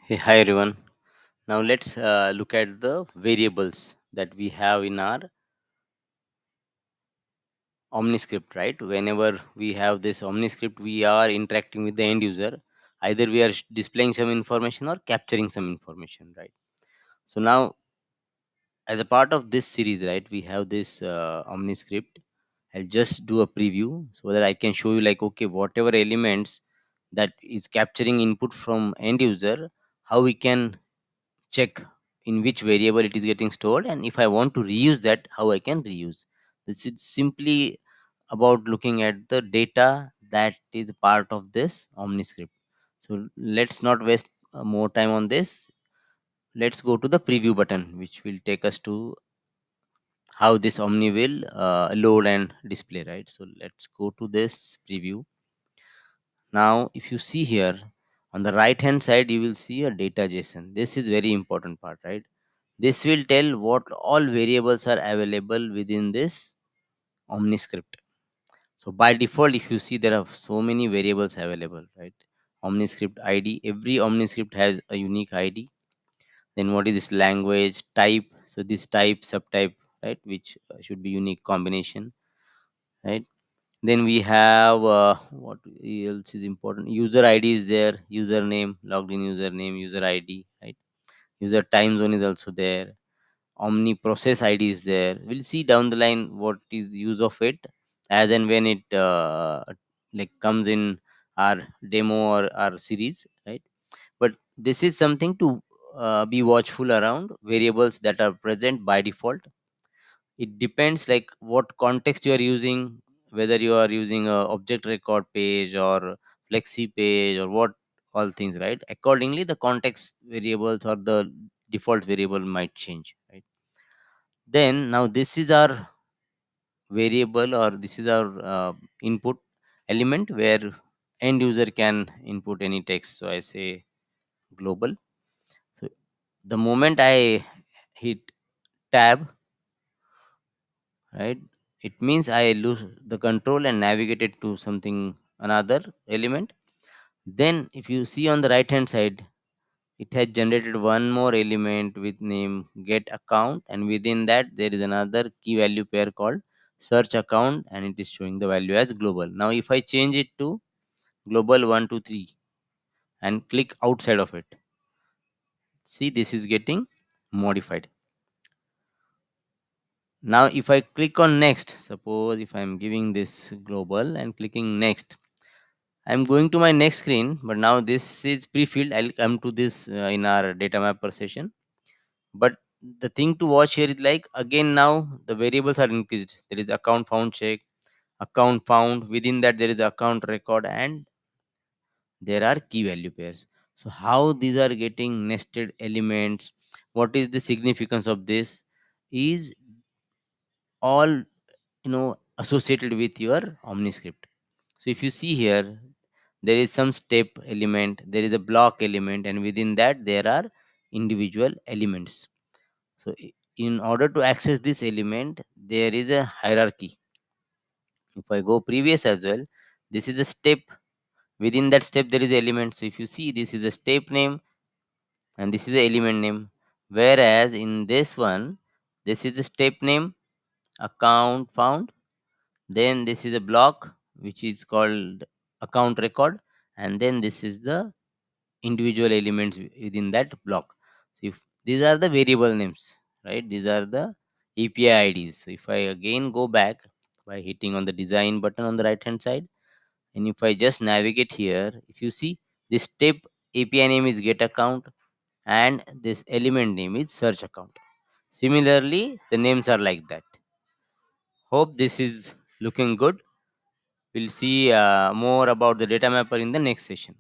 Hey, hi everyone. Now let's look at the variables that we have in our OmniScript, right? Whenever we have this OmniScript, we are interacting with the end user. Either we are displaying some information or capturing some information, right? So now, as a part of this series, right, we have this OmniScript. I'll just do a preview so that I can show you, like, okay, whatever elements that is capturing input from end user, how we can check in which variable it is getting stored, and if I want to reuse that, how I can reuse. This is simply about looking at the data that is part of this OmniScript. So let's not waste more time on this. Let's go to the preview button, which will take us to how this Omni will load and display, right? So let's go to this preview. Now if you see here on the right hand side, you will see a data JSON. This is very important part, right? This will tell what all variables are available within this OmniScript. So by default, if you see, there are so many variables available, right? OmniScript ID, every OmniScript has a unique ID. Then what is this language type? So this type, subtype, right, which should be unique combination, right? Then we have what else is important? User ID is there, username, logged in username, user ID, right? User time zone is also there. Omni process ID is there. We'll see down the line what is use of it as and when it like comes in our demo or our series, right? But this is something to be watchful around variables that are present by default. It depends like what context you are using, whether you are using a object record page or flexi page or what all things, right? Accordingly, the context variables or the default variable might change, right? Then now this is our variable, or this is our input element where end user can input any text. So I say global. So the moment I hit tab, right, it means I lose the control and navigate it to something, another element. Then if you see on the right hand side, it has generated one more element with name get account, and within that there is another key value pair called search account, and it is showing the value as global. Now if I change it to global 123 and click outside of it, see, this is getting modified. Now if I click on next, suppose if I'm giving this global and clicking next, I'm going to my next screen, but now this is pre-filled. I'll come to this in our data mapper session. But the thing to watch here is, like, again, now the variables are increased. There is account found check, account found. Within that, there is account record, and there are key value pairs. So how these are getting nested elements? What is the significance of this? Is all, associated with your OmniScript. So if you see here, there is some step element, there is a block element, and within that there are individual elements. So in order to access this element, there is a hierarchy. If I go previous as well, this is a step. Within that step, there is element. So if you see, this is a step name and this is the element name. Whereas in this one, this is the step name, account found. Then this is a block which is called account record, and then this is the individual elements within that block. So if these are the variable names, right? These are the API IDs. So if I again go back by hitting on the design button on the right hand side, and if I just navigate here, if you see, this step API name is get account and this element name is search account. Similarly, the names are like that. Hope this is looking good. We'll see more about the data mapper in the next session.